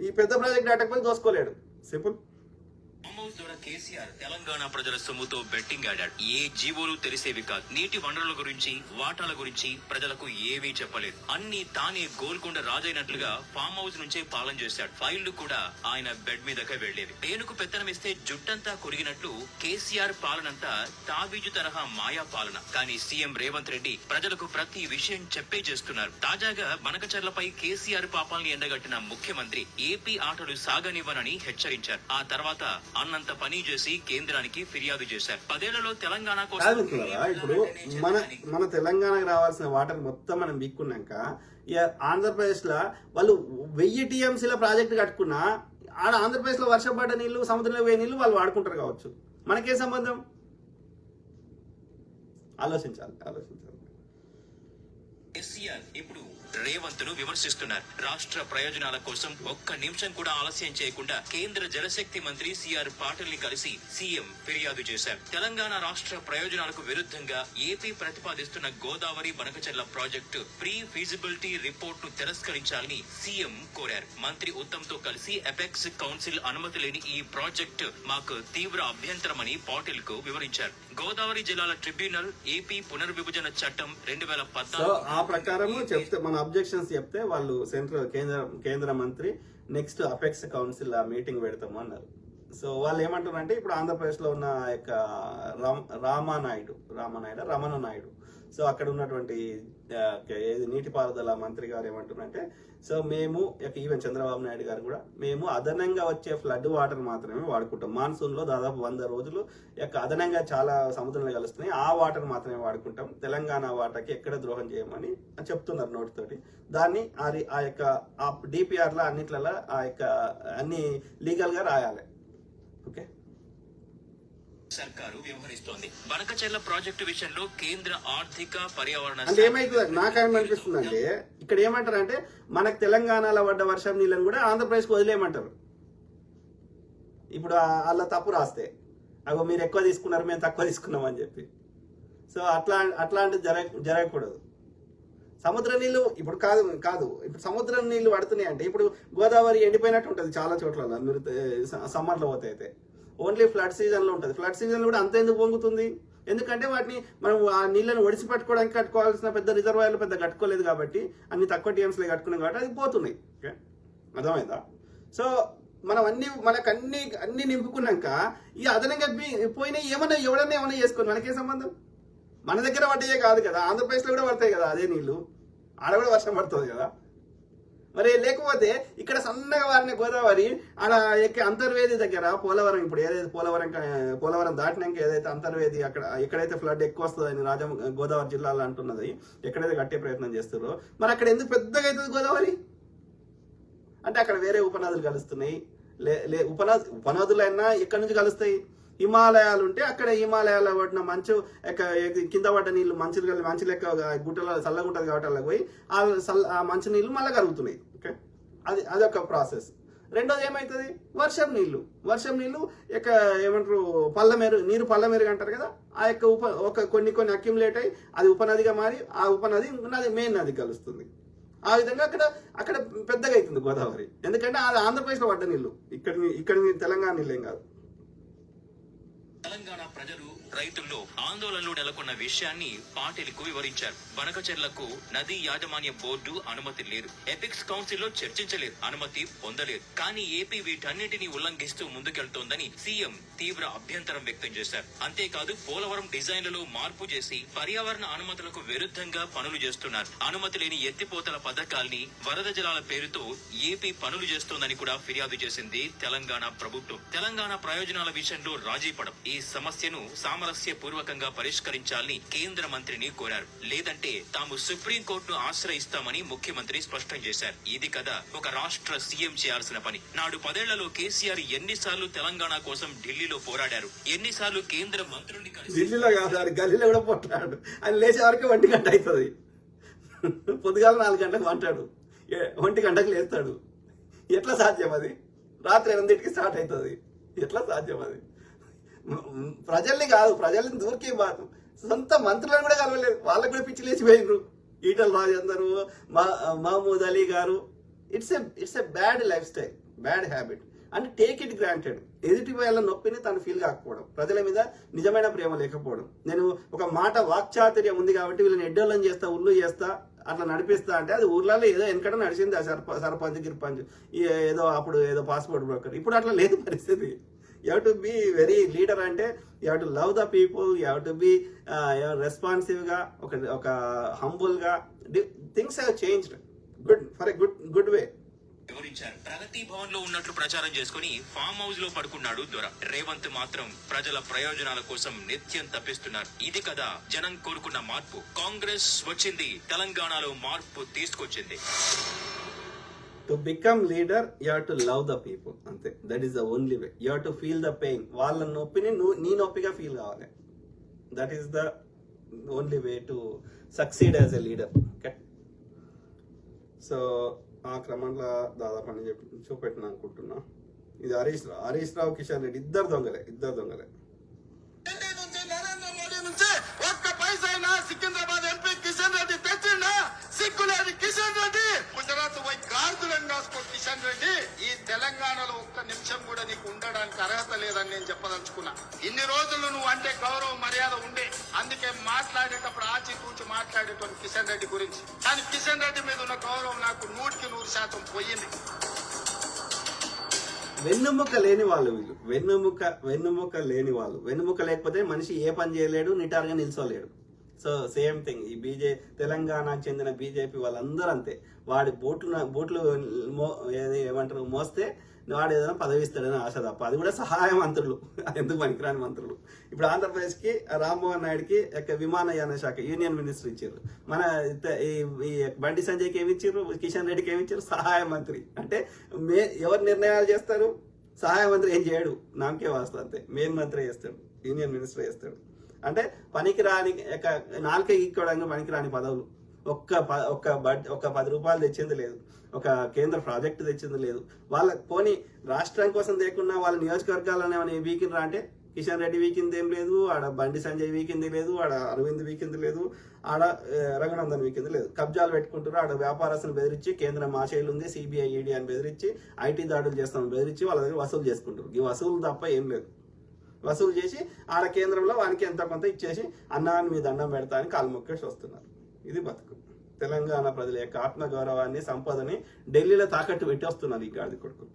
ఈ పెద్ద project దాటకపోతే దోసుకోలేడు. Simple. KCR Telangana ప్రజల సొమ్ముతో బెట్టింగ్ ఆడాడు. ఏ జీవోలు తెలిసేవి కాదు. నీటి వనరుల గురించి, వాటాల గురించి ప్రజలకు ఏవీ చెప్పలేదు. అన్ని తానే గోల్కొండ రాజైనట్లుగా ఫామ్ హౌస్ నుంచే పాలన చేశాడు. ఫైళ్లు కూడా ఆయన బెడ్ మీదకే వెళ్లేవి. పేనుకు పెత్తనం ఇస్తే జుట్టంతా కొరిగినట్లు కేసీఆర్ పాలనంతా తాబీజు తరహా మాయా పాలన. కానీ సీఎం రేవంత్ రెడ్డి ప్రజలకు ప్రతి విషయం చెప్పే చేస్తున్నారు. తాజాగా బనకచర్లపై కేసీఆర్ పాపాల్ని ఎండగట్టిన ముఖ్యమంత్రి ఏపీ ఆటలు సాగనివ్వనని హెచ్చరించారు. ఆ తర్వాత అన్నంత పని చేసి కేంద్రానికి ఫిర్యాదు చేశారు. 10 ఏళ్లలో తెలంగాణ కోసం ఇప్పుడు మన తెలంగాణకు రావాల్సిన వాటర్ మొత్తం మనం బిక్కున్నాక ఆంధ్రప్రదేశ్ లో వాళ్ళు 1000 టీఎంసీల ప్రాజెక్టు కట్టుకున్నా ఆడ ఆంధ్రప్రదేశ్ లో వర్షం పడ్డ నీళ్లు, సముద్రంలో పోయే నీళ్లు వాళ్ళు వాడుకుంటారు కావచ్చు. మనకే సంబంధం? ఆలోచించాలి. కేసీఆర్ ఇప్పుడు రేవంత్ ను విమర్శిస్తున్నారు. రాష్ట్ర ప్రయోజనాల కోసం ఒక్క నిమిషం కూడా ఆలస్యం చేయకుండా కేంద్ర జలశక్తి మంత్రి సిఆర్ పాటిల్ ని కలిసి సీఎం ఫిర్యాదు చేశారు. తెలంగాణ రాష్ట్ర ప్రయోజనాలకు విరుద్ధంగా ఏపీ ప్రతిపాదిస్తున్న Godavari Banakacherla project pre feasibility report ను తిరస్కరించాలని సీఎం కోరారు. మంత్రి ఉత్తమ్ తో కలిసి ఎపెక్స్ కౌన్సిల్ అనుమతి లేని ఈ ప్రాజెక్టు మాకు తీవ్ర అభ్యంతరమని పాటిల్ కు వివరించారు. గోదావరి జిల్లాల ట్రిబ్యునల్ ఏపీ పునర్విభజన చట్టం 2014 ఆ ప్రకారం చెప్తే మన అబ్జెక్షన్స్ చెప్తే వాళ్ళు కేంద్ర మంత్రి నెక్స్ట్ అపెక్స్ కౌన్సిల్ మీటింగ్ పెడతాము అన్నారు. సో వాళ్ళు ఏమంటారంటే ఇప్పుడు ఆంధ్రప్రదేశ్ లో ఉన్న యొక్క రమణ నాయుడు సో అక్కడ ఉన్నటువంటి నీటిపారుదల మంత్రి గారు ఏమంటున్నారంటే సో మేము ఈవెన్ చంద్రబాబు నాయుడు గారు కూడా మేము అదనంగా వచ్చే ఫ్లడ్ వాటర్ మాత్రమే వాడుకుంటాం. మాన్సూన్ లో దాదాపు 100 రోజులు అదనంగా చాలా సముద్రంలో కలుస్తున్నాయి. ఆ వాటర్ మాత్రమే వాడుకుంటాం. తెలంగాణ వాటర్కి ఎక్కడ ద్రోహం చేయమని చెప్తున్నారు నోటితోటి. దాన్ని ఆ యొక్క డిపిఆర్ లో అన్నిట్లలో అన్ని లీగల్ గా రాయాలి. ఓకే, సర్కారు వ్యవహరిస్తోంది. బనకచెర్ల ప్రాజెక్టు విషయంలో కేంద్ర ఆర్థిక పర్యావరణ అంటే ఏమైతుంది నాకేమనిపిస్తుంది అంటే ఇక్కడ ఏమంటారంటే మనకు తెలంగాణలో పడ్డ వర్షం నీళ్ళని కూడా ఆంధ్రప్రదేశ్ కు వదిలేయమంటారు. ఇప్పుడు అలా తప్పు రాస్తే అగో మీరు ఎక్కువ తీసుకున్నారు మేము తక్కువ తీసుకున్నాం అని చెప్పి. సో అట్లాంటిది జరగకూడదు. సముద్ర నీళ్లు ఇప్పుడు కాదు ఇప్పుడు సముద్రం నీళ్లు పడుతున్నాయి అంటే ఇప్పుడు గోదావరి ఎండిపోయినట్టు ఉంటుంది చాలా చోట్ల. మీరు సమ్మర్లో పోతే అయితే ఓన్లీ ఫ్లడ్ సీజన్ లో ఉంటుంది. ఫ్లడ్ సీజన్ కూడా అంత ఎందుకు పొంగుతుంది? ఎందుకంటే వాటిని మనం ఆ నీళ్ళని ఒడిసి పట్టుకోవడానికి కట్టుకోవాల్సిన పెద్ద రిజర్వాయర్లు పెద్ద కట్టుకోలేదు కాబట్టి అన్ని తక్కువ టీఎంసీలు కట్టుకున్నాం కాబట్టి అది పోతున్నాయి. ఓకే, అర్థమైందా? సో మనం మనకు అన్ని నింపుకున్నాక ఈ అదనంగా పోయినాయి ఎవడన్నా ఏమన్నా చేసుకోండి, మనకే సంబంధం? మన దగ్గర పడ్డాయే కాదు కదా, ఆంధ్రప్రదేశ్లో కూడా పడతాయి కదా అదే నీళ్లు, ఆడ కూడా వర్షం పడుతుంది కదా. మరి లేకపోతే ఇక్కడ సన్నగా వారిన గోదావరి ఆడ అంతర్వేది దగ్గర పోలవరం, ఇప్పుడు ఏదైతే పోలవరం దాటినాక ఏదైతే అంతర్వేది ఎక్కడైతే ఫ్లడ్ ఎక్కువ వస్తుందని గోదావరి జిల్లాలో అంటున్నది, ఎక్కడైతే కట్టే ప్రయత్నం చేస్తారో మరి అక్కడ ఎందుకు పెద్దగా అవుతుంది గోదావరి? అంటే అక్కడ వేరే ఉపనదులు కలుస్తున్నాయి. ఉపనదులైనా ఎక్కడి నుంచి కలుస్తాయి? హిమాలయాలు ఉంటే అక్కడ హిమాలయాల పడిన మంచు కింద పడ్డ నీళ్లు మంచు లెక్క గుట్టలో చల్లగా ఉంటుంది కాబట్టి అలా పోయి ఆ మంచు నీళ్లు మళ్ళీ కలుగుతున్నాయి. ఓకే, అదొక ప్రాసెస్. రెండోది ఏమవుతుంది? వర్షం నీళ్లు ఏమంటారు నీరు పల్లమెరుగు అంటారు కదా, ఆ యొక్క కొన్ని అక్యుములేట్ అయ్యి అది ఉపనదిగా మారి ఆ ఉపనది మెయిన్ నది కలుస్తుంది. ఆ విధంగా అక్కడ పెద్దగా అవుతుంది గోదావరి. ఎందుకంటే అది ఆంధ్రప్రదేశ్లో పడ్డ నీళ్లు, ఇక్కడ తెలంగాణ నీళ్ళు ఏం కాదు. తెలంగాణ ప్రజలు రైతుల్లో ఆందోళనలు నెలకొన్న విషయాన్ని పాటిల్కు వివరించారు. బనకచెర్లకు నదీ యాజమాన్య బోర్డు అనుమతి లేదు, ఎపిక్స్ కౌన్సిల్లో చర్చించలేదు, అనుమతి పొందలేదు. కానీ ఏపీ వీటన్నిటిని ఉల్లంఘిస్తూ ముందుకెళ్తోందని సీఎం తీవ్ర అభ్యంతరం వ్యక్తం చేశారు. అంతేకాదు పోలవరం డిజైన్లలో మార్పు చేసి పర్యావరణ అనుమతులకు విరుద్ధంగా పనులు చేస్తున్నారు. అనుమతి లేని ఎత్తిపోతల పథకాల్ని వరద జలాల పేరుతో ఏపీ పనులు చేస్తోందని కూడా ఫిర్యాదు చేసింది తెలంగాణ ప్రభుత్వం. తెలంగాణ ప్రయోజనాల విషయంలో రాజీ పడం, ఈ సమస్యను సామరస్య పూర్వకంగా పరిష్కరించాలని కేంద్ర మంత్రిని కోరారు. లేదంటే తాము సుప్రీంకోర్టును ఆశ్రయిస్తామని ముఖ్యమంత్రి స్పష్టం చేశారు. ఇది కదా ఒక రాష్ట్ర సీఎం చేయాల్సిన పని. నాడు 10 ఏళ్లలో కేసీఆర్ ఎన్నిసార్లు తెలంగాణ కోసం ఢిల్లీలో పోరాడారు, ఎన్నిసార్లు కేంద్ర మంత్రుల్ని కలిసి ఢిల్లీలో కాదు గల్లీలో కూడా పోరాడు. ఆయన లేచే వరకు 1 గంట అవుతుంది. పొద్దుగాల 4 గంటలకు వంటాడు, 1 గంటకు లేస్తాడు. ఎట్లా సాధ్యం అది? రాత్రి 8కి స్టార్ట్ అవుతుంది. ఎట్లా సాధ్యం అది? ప్రజల్ని దూరికే బాధ. సొంత మంత్రులను కూడా కలవలేదు, వాళ్ళకు కూడా పిచ్చి లేచిపోయినరు. ఈటల రాజేందర్, మహమూద్ అలీ గారు it's a bad life style, bad habit and take it granted. ఎదుటి వాళ్ళ నొప్పిని తను ఫీల్ కాకపోవడం, ప్రజల మీద నిజమైన ప్రేమ లేకపోవడం. నేను ఒక మాట వాక్చాతుర్యం ఉంది కాబట్టి వీళ్ళని ఎడ్డోళ్ళని చేస్తా, ఉల్లు చేస్తా, అట్లా నడిపిస్తా అంటే అది ఊర్లలో ఏదో వెనకట నడిచింది. ఆ సర్పంచ్ గిర్పంచ్ ఏదో అప్పుడు ఏదో పాస్పోర్ట్ బ్రోకర్. ఇప్పుడు అట్లా లేదు పరిస్థితి. You have to be very leader అంటే you have to love the people, you have to be responsive గా, ఒక హంబుల్ గా. Things have changed good for a good way. వివరించారు. ప్రగతి భవన్ లో ఉన్నట్లు ప్రచారం చేసుకుని ఫామ్ హౌస్ లో పడుకున్నాడు దొర. రేవంత్ మాత్రం ప్రజల ప్రయోజనాల కోసం నిత్యం తప్పిస్తున్నారు. ఇది కదా జనం కోరుకున్న మార్పు. కాంగ్రెస్ వచ్చింది, తెలంగాణలో మార్పు తీసుకొచ్చింది. To become leader you have to love the people, అంతే. That is the only way. You have to feel the pain. వాళ్ళ నొప్పిని నీ నొప్పిగా ఫీల్ కావాలి. That is the only way to succeed as a leader. Okay, so ఆ క్రమంలో దాదాపు అని చూపెట్టిన అనుకుంటున్నా. ఇది హరీష్ రావు కిషన్ రెడ్డి ఇద్దరు దొంగలే. నరేంద్ర మోడీ నుంచి ఒక్క పైసైనా సికింద్రాబాద్ ఎంపీ కిషన్ రెడ్డి తెచ్చిండా? సిగ్గులేదు కిషన్ రెడ్డి. గుజరాత్ పోయి గార్దులను కాసుకో కిషన్ రెడ్డి. ఈ తెలంగాణలో ఒక్క నిమిషం కూడా నీకు ఉండడానికి అర్హత లేదని నేను చెప్పదలుచుకున్నా. ఇన్ని రోజులు నువ్వు అంటే గౌరవ మర్యాద ఉండే, అందుకే మాట్లాడేటప్పుడు ఆచితూచి మాట్లాడేటోడు కిషన్ రెడ్డి గురించి. కానీ కిషన్ రెడ్డి మీద ఉన్న గౌరవం నాకు 100% పోయింది. వెన్నుముక లేని వాళ్ళు వీళ్ళు. వెన్నుముక లేని వాళ్ళు. వెన్నుముక లేకపోతే మనిషి ఏ పని చేయలేడు, నిటారుగా నిల్చోలేడు. సో సేమ్ థింగ్ ఈ తెలంగాణకు చెందిన బీజేపీ వాళ్ళందరూ అంతే. వాడి బూట్లు ఏమంటారు మోస్తే వాడు ఏదైనా పదవి ఇస్తాడని ఆశ తప్ప. అది కూడా సహాయ మంత్రులు, ఎందుకు పనికిరాని మంత్రులు. ఇప్పుడు ఆంధ్రప్రదేశ్కి రామ్మోహన్ నాయుడుకి విమానయాన శాఖ యూనియన్ మినిస్టర్ ఇచ్చారు. మన ఈ బండి సంజయ్కి ఏమి ఇచ్చారు, కిషన్ రెడ్డికి ఏమి ఇచ్చారు, సహాయ మంత్రి. అంటే ఎవరు నిర్ణయాలు చేస్తారు? సహాయ మంత్రి ఏం చేయడు, నామకే వాస్తా అంతే. మెయిన్ మంత్రి చేస్తాడు, యూనియన్ మినిస్టర్ చేస్తాడు. అంటే పనికిరాని నాలుకే ఇక్కోవడానికి పనికిరాని పదవులు. ఒక్క 10 రూపాయలు తెచ్చింది లేదు, ఒక కేంద్ర ప్రాజెక్టు తెచ్చింది లేదు. పోనీ రాష్ట్రం కోసం లేకున్నా వాళ్ళ నియోజకవర్గాలను ఏమైనా వీకిండ్రా అంటే కిషన్ రెడ్డి వీకింది ఏం లేదు, ఆడ బండి సంజయ్ వీకింది లేదు, ఆడ అరవింద్ వీకింది లేదు, ఆడ రఘునందన్ వీకింది లేదు. కబ్జాలు పెట్టుకుంటారు, ఆడ వ్యాపారస్తులు బెదిరించి కేంద్రం మాచేలు ఉంది, సిబిఐ ఈడీ అని బెదిరించి, ఐటీ దాడులు చేస్తామని బెదిరించి వాళ్ళ దగ్గర వసూలు చేసుకుంటారు. ఈ వసూలు తప్ప ఏం లేదు. వసూలు చేసి ఆడ కేంద్రంలో వానికి ఎంత కొంత ఇచ్చేసి అన్నాన్ని మీ దండం పెడతా అని కాలు మొక్కేసి వస్తున్నారు. ఇది బతుకు. తెలంగాణ ప్రజల యొక్క ఆత్మగౌరవాన్ని, సంపదని ఢిల్లీలో తాకట్టు పెట్టి వస్తున్నారు ఈ గాడి కొడుకు.